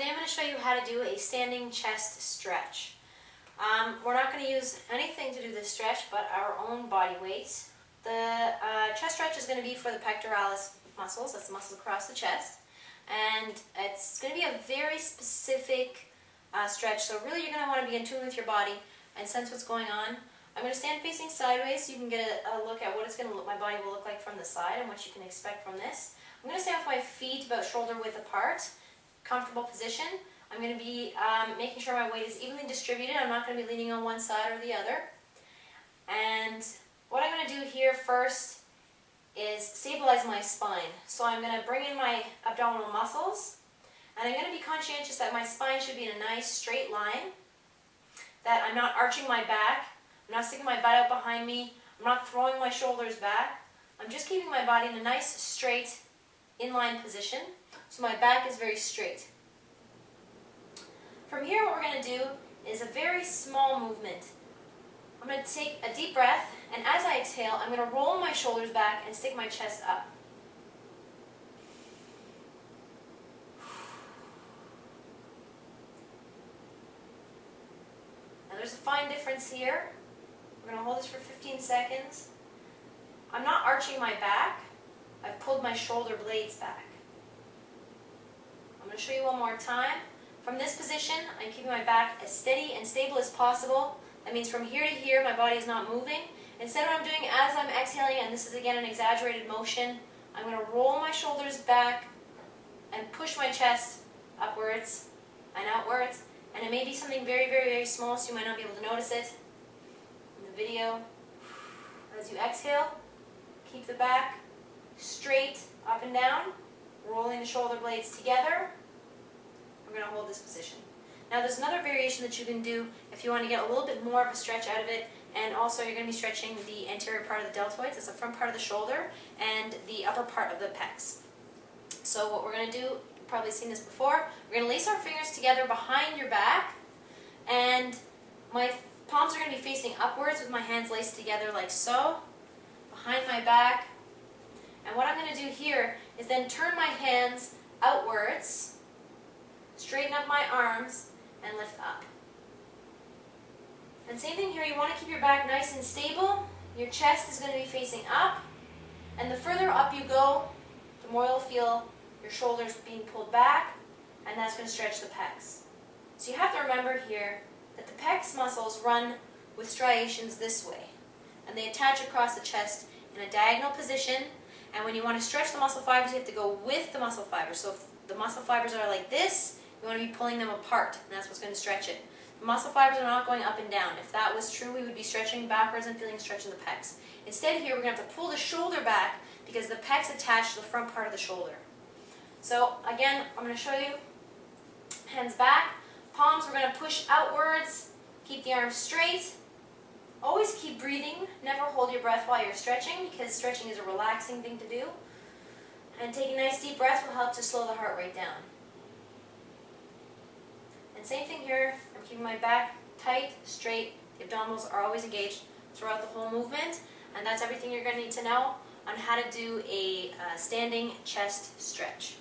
Today I'm going to show you how to do a standing chest stretch. We're not going to use anything to do this stretch but our own body weight. The chest stretch is going to be for the pectoralis muscles, that's the muscles across the chest, and it's going to be a very specific stretch, so really you're going to want to be in tune with your body and sense what's going on. I'm going to stand facing sideways so you can get a look at what it's going to look, my body will look like from the side and what you can expect from this. I'm going to stand with my feet about shoulder width apart. Comfortable position. I'm going to be making sure my weight is evenly distributed. I'm not going to be leaning on one side or the other. And what I'm going to do here first is stabilize my spine. So I'm going to bring in my abdominal muscles, and I'm going to be conscientious that my spine should be in a nice straight line, that I'm not arching my back, I'm not sticking my butt out behind me, I'm not throwing my shoulders back. I'm just keeping my body in a nice straight inline position, so my back is very straight. From here, what we're going to do is a very small movement. I'm going to take a deep breath, and as I exhale, I'm going to roll my shoulders back and stick my chest up. Now there's a fine difference here. We're going to hold this for 15 seconds. I'm not arching my back. I've pulled my shoulder blades back. I'm going to show you one more time. From this position, I'm keeping my back as steady and stable as possible. That means from here to here, my body is not moving. Instead, what I'm doing as I'm exhaling, and this is again an exaggerated motion, I'm going to roll my shoulders back and push my chest upwards and outwards. And it may be something very, very, very small, so you might not be able to notice it in the video. As you exhale, keep the back straight up and down, rolling the shoulder blades together. We're going to hold this position. Now there's another variation that you can do if you want to get a little bit more of a stretch out of it, and also you're going to be stretching the anterior part of the deltoids, that's the front part of the shoulder, and the upper part of the pecs. So what we're going to do, you've probably seen this before, we're going to lace our fingers together behind your back, and my palms are going to be facing upwards with my hands laced together like so, behind my back. And what I'm going to do here is then turn my hands outwards, straighten up my arms, and lift up. And same thing here, you want to keep your back nice and stable. Your chest is going to be facing up, and the further up you go, the more you'll feel your shoulders being pulled back, and that's going to stretch the pecs. So you have to remember here that the pecs muscles run with striations this way, and they attach across the chest in a diagonal position. And when you want to stretch the muscle fibers, you have to go with the muscle fibers. So if the muscle fibers are like this, you want to be pulling them apart, and that's what's going to stretch it. The muscle fibers are not going up and down. If that was true, we would be stretching backwards and feeling a stretch in the pecs. Instead here, we're going to have to pull the shoulder back because the pecs attach to the front part of the shoulder. So again, I'm going to show you. Hands back. Palms, we're going to push outwards. Keep the arms straight. Always keep breathing. Never hold your breath while you're stretching, because stretching is a relaxing thing to do. And taking nice deep breaths will help to slow the heart rate down. And same thing here. I'm keeping my back tight, straight. The abdominals are always engaged throughout the whole movement. And that's everything you're going to need to know on how to do a standing chest stretch.